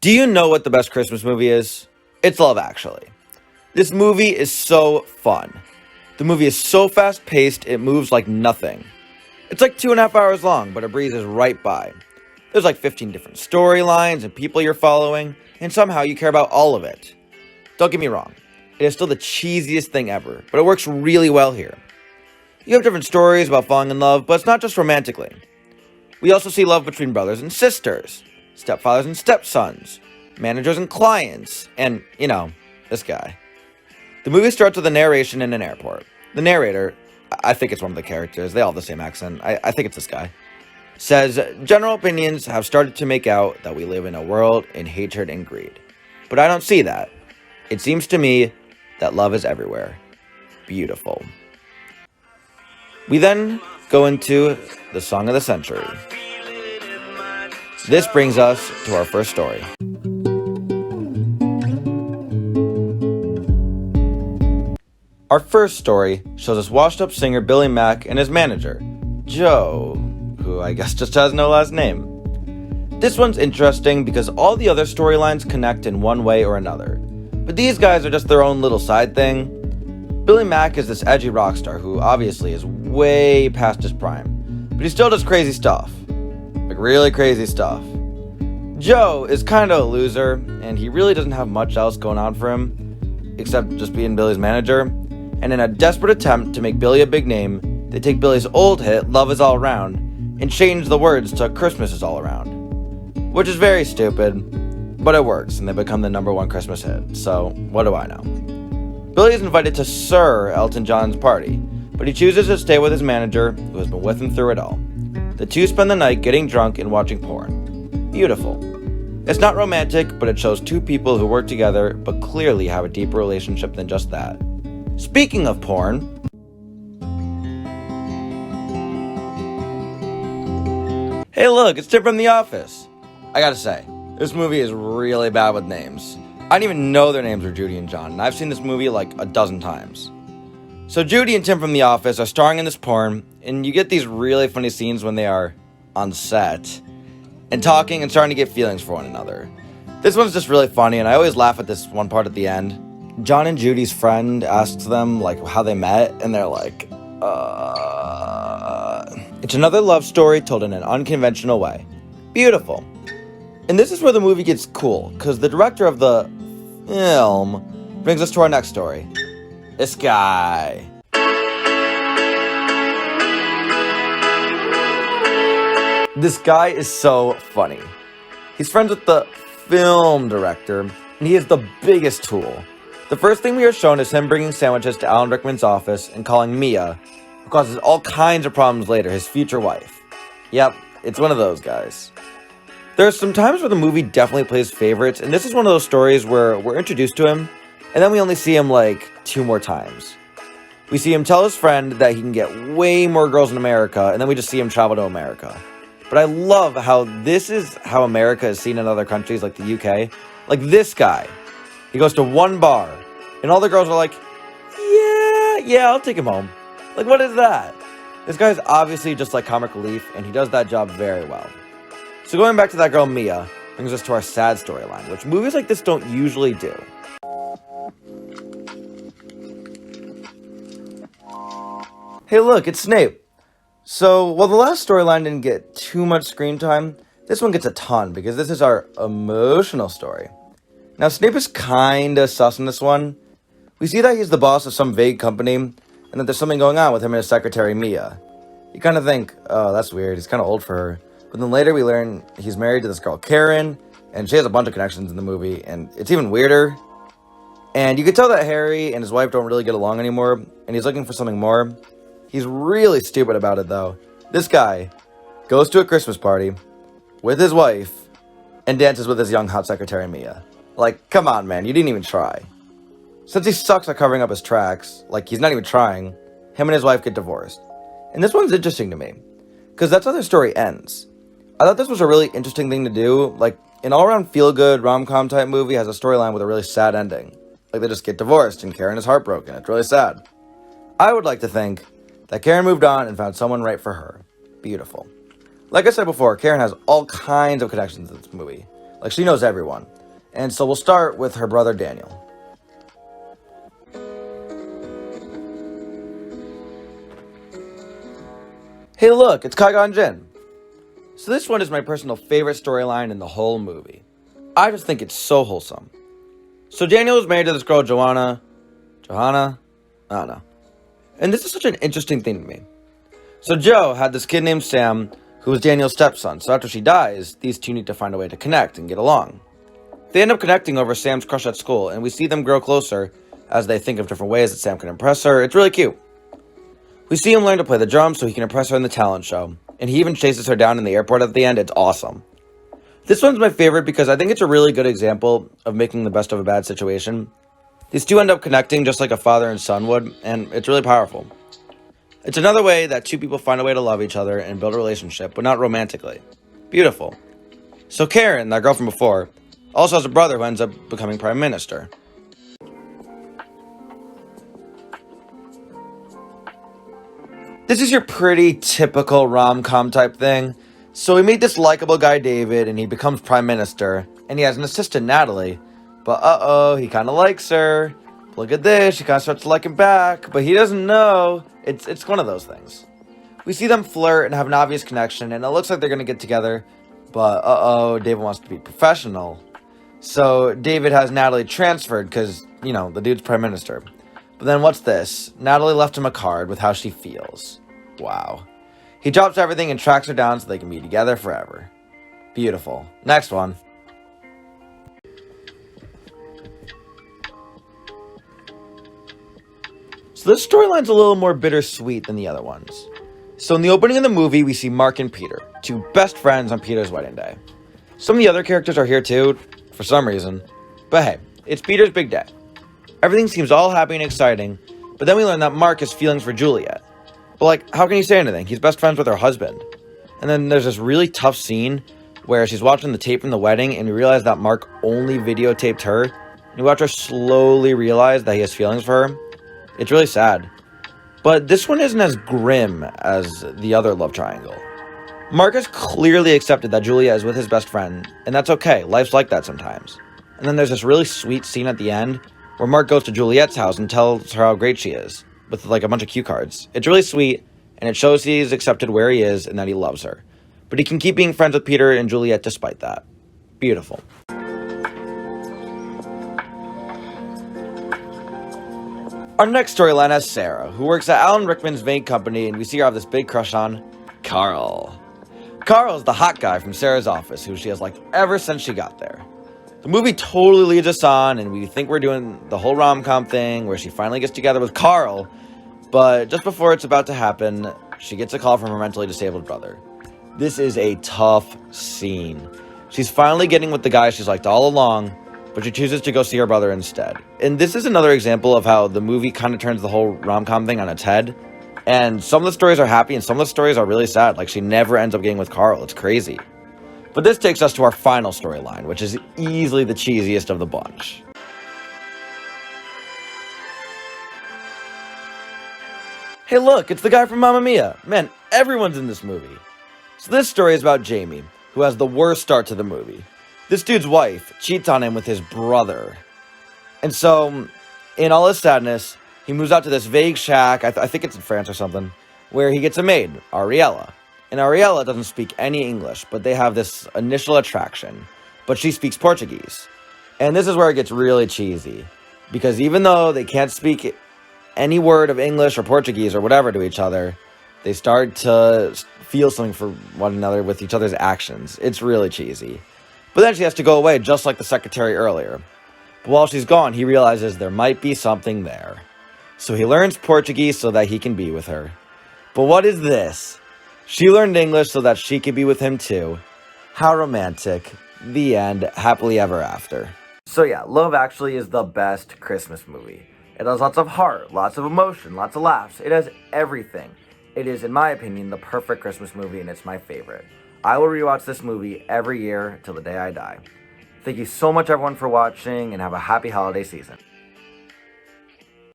Do you know what the best Christmas movie is? It's Love Actually. This movie is so fun. The movie is so fast paced, it moves like nothing. It's like 2.5 hours long, but it breezes right by. There's like 15 different storylines and people you're following, and somehow you care about all of it. Don't get me wrong, it is still the cheesiest thing ever, but it works really well here. You have different stories about falling in love, but it's not just romantically. We also see love between brothers and sisters, stepfathers and stepsons, managers and clients, and, this guy. The movie starts with a narration in an airport. The narrator, I think it's one of the characters, they all have the same accent, I think it's this guy, says, "General opinions have started to make out that we live in a world in hatred and greed. But I don't see that. It seems to me that love is everywhere. Beautiful." We then go into the song of the century. This brings us to our first story. Our first story shows us washed-up singer Billy Mack and his manager, Joe, who I guess just has no last name. This one's interesting because all the other storylines connect in one way or another, but these guys are just their own little side thing. Billy Mack is this edgy rock star who obviously is way past his prime, but he still does crazy stuff. Like really crazy stuff. Joe is kind of a loser, and he really doesn't have much else going on for him, except just being Billy's manager. And in a desperate attempt to make Billy a big name, they take Billy's old hit, Love Is All Around, and change the words to Christmas Is All Around. Which is very stupid, but it works, and they become the #1 Christmas hit, so what do I know? Billy is invited to Sir Elton John's party, but he chooses to stay with his manager, who has been with him through it all. The two spend the night getting drunk and watching porn. Beautiful. It's not romantic, but it shows two people who work together, but clearly have a deeper relationship than just that. Speaking of porn, hey look, it's Tim from The Office. I gotta say, this movie is really bad with names. I didn't even know their names were Judy and John, and I've seen this movie like a dozen times. So Judy and Tim from The Office are starring in this porn, and you get these really funny scenes when they are on set, and talking and starting to get feelings for one another. This one's just really funny, and I always laugh at this one part at the end. John and Judy's friend asks them, how they met, and they're like, It's another love story told in an unconventional way. Beautiful. And this is where the movie gets cool, because the director of the film brings us to our next story. This guy. This guy is so funny. He's friends with the film director, and he is the biggest tool. The first thing we are shown is him bringing sandwiches to Alan Rickman's office and calling Mia, who causes all kinds of problems later, his future wife. Yep, it's one of those guys. There's some times where the movie definitely plays favorites, and this is one of those stories where we're introduced to him, and then we only see him 2 more times. We see him tell his friend that he can get way more girls in America, and then we just see him travel to America. But I love how this is how America is seen in other countries like the UK. Like this guy. He goes to one bar, and all the girls are like, yeah, I'll take him home. What is that? This guy's obviously just comic relief, and he does that job very well. So going back to that girl Mia, brings us to our sad storyline, which movies like this don't usually do. Hey look, it's Snape. So, while the last storyline didn't get too much screen time, this one gets a ton, because this is our emotional story. Now, Snape is kinda sus in this one. We see that he's the boss of some vague company, and that there's something going on with him and his secretary, Mia. You kinda think, oh, that's weird, he's kinda old for her. But then later we learn he's married to this girl, Karen, and she has a bunch of connections in the movie, and it's even weirder. And you can tell that Harry and his wife don't really get along anymore, and he's looking for something more. He's really stupid about it, though. This guy goes to a Christmas party with his wife and dances with his young hot secretary, Mia. Come on, man, you didn't even try. Since he sucks at covering up his tracks, he's not even trying, him and his wife get divorced. And this one's interesting to me, because that's how their story ends. I thought this was a really interesting thing to do. An all-around feel-good rom-com type movie has a storyline with a really sad ending. They just get divorced and Karen is heartbroken. It's really sad. I would like to think that Karen moved on and found someone right for her. Beautiful. Like I said before, Karen has all kinds of connections in this movie. Like, she knows everyone. And so we'll start with her brother Daniel. Hey look, it's Qui-Gon Jinn. So this one is my personal favorite storyline in the whole movie. I just think it's so wholesome. So Daniel was married to this girl Joanna. I don't know. And this is such an interesting thing to me. So Joe had this kid named Sam, who was Daniel's stepson. So after she dies, these two need to find a way to connect and get along. They end up connecting over Sam's crush at school, and we see them grow closer as they think of different ways that Sam can impress her. It's really cute. We see him learn to play the drums so he can impress her in the talent show, and he even chases her down in the airport at the end. It's awesome. This one's my favorite because I think it's a really good example of making the best of a bad situation. These two end up connecting just like a father and son would, and it's really powerful. It's another way that two people find a way to love each other and build a relationship, but not romantically. Beautiful. So Karen, that girl from before, also has a brother who ends up becoming prime minister. This is your pretty typical rom-com type thing. So we meet this likable guy David, and he becomes prime minister, and he has an assistant Natalie, but he kind of likes her. Look at this, she kind of starts to like him back, but he doesn't know. It's one of those things. We see them flirt and have an obvious connection, and it looks like they're going to get together, but David wants to be professional. So David has Natalie transferred because, the dude's prime minister. But then what's this? Natalie left him a card with how she feels. Wow. He drops everything and tracks her down so they can be together forever. Beautiful. Next one. So this storyline's a little more bittersweet than the other ones. So in the opening of the movie, we see Mark and Peter, two best friends on Peter's wedding day. Some of the other characters are here too, for some reason. But hey, it's Peter's big day. Everything seems all happy and exciting, but then we learn that Mark has feelings for Juliet. But how can he say anything? He's best friends with her husband. And then there's this really tough scene where she's watching the tape from the wedding, and we realize that Mark only videotaped her. And we watch her slowly realize that he has feelings for her. It's really sad. But this one isn't as grim as the other love triangle. Mark has clearly accepted that Juliet is with his best friend, and that's okay. Life's like that sometimes. And then there's this really sweet scene at the end where Mark goes to Juliet's house and tells her how great she is, with a bunch of cue cards. It's really sweet, and it shows he's accepted where he is and that he loves her. But he can keep being friends with Peter and Juliet despite that. Beautiful. Our next storyline has Sarah, who works at Alan Rickman's vape company, and we see her have this big crush on Carl. Carl is the hot guy from Sarah's office, who she has liked ever since she got there. The movie totally leads us on, and we think we're doing the whole rom-com thing where she finally gets together with Carl, but just before it's about to happen, she gets a call from her mentally disabled brother. This is a tough scene. She's finally getting with the guy she's liked all along, but she chooses to go see her brother instead. And this is another example of how the movie kind of turns the whole rom-com thing on its head. And some of the stories are happy, and some of the stories are really sad. She never ends up getting with Carl. It's crazy. But this takes us to our final storyline, which is easily the cheesiest of the bunch. Hey look, it's the guy from Mamma Mia. Man, everyone's in this movie. So this story is about Jaime, who has the worst start to the movie. This dude's wife cheats on him with his brother. And so, in all his sadness, he moves out to this vague shack, I think it's in France or something, where he gets a maid, Ariella. And Ariella doesn't speak any English, but they have this initial attraction. But she speaks Portuguese. And this is where it gets really cheesy. Because even though they can't speak any word of English or Portuguese or whatever to each other, they start to feel something for one another with each other's actions. It's really cheesy. But then she has to go away, just like the secretary earlier. But while she's gone, he realizes there might be something there. So he learns Portuguese so that he can be with her. But what is this? She learned English so that she could be with him too. How romantic. The end. Happily ever after. So yeah, Love Actually is the best Christmas movie. It has lots of heart, lots of emotion, lots of laughs. It has everything. It is, in my opinion, the perfect Christmas movie, and it's my favorite. I will rewatch this movie every year till the day I die. Thank you so much, everyone, for watching, and have a happy holiday season.